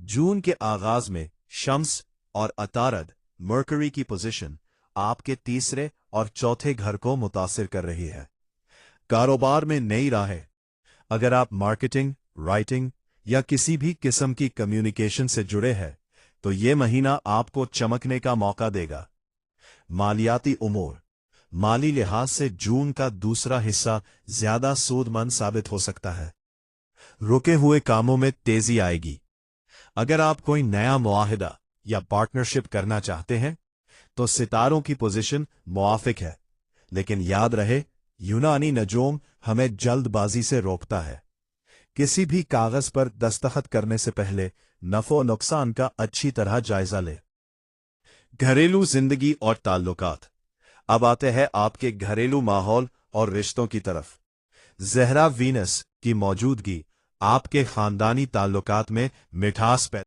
जून के आगाज में शम्स और अतारद मर्करी की पोजीशन आपके तीसरे और चौथे घर को मुतासिर कर रही है। कारोबार में नई राहें। अगर आप मार्केटिंग, राइटिंग या किसी भी किस्म की कम्युनिकेशन से जुड़े हैं तो ये महीना आपको चमकने का मौका देगा। मालियाती उमूर। माली लिहाज से जून का दूसरा हिस्सा ज्यादा सूदमंद साबित हो सकता है। रुके हुए कामों में तेजी आएगी। अगर आप कोई नया मुआहिदा या पार्टनरशिप करना चाहते हैं तो सितारों की पोजीशन मुआफिक है, लेकिन याद रहे यूनानी नजूम हमें जल्दबाजी से रोकता है। किसी भी कागज पर दस्तखत करने से पहले नफो नुकसान का अच्छी तरह जायजा ले। घरेलू जिंदगी और ताल्लुकात। अब आते हैं आपके घरेलू माहौल और रिश्तों की तरफ। ज़हरा वीनस की मौजूदगी आपके खानदानी ताल्लुकात में मिठास पैदा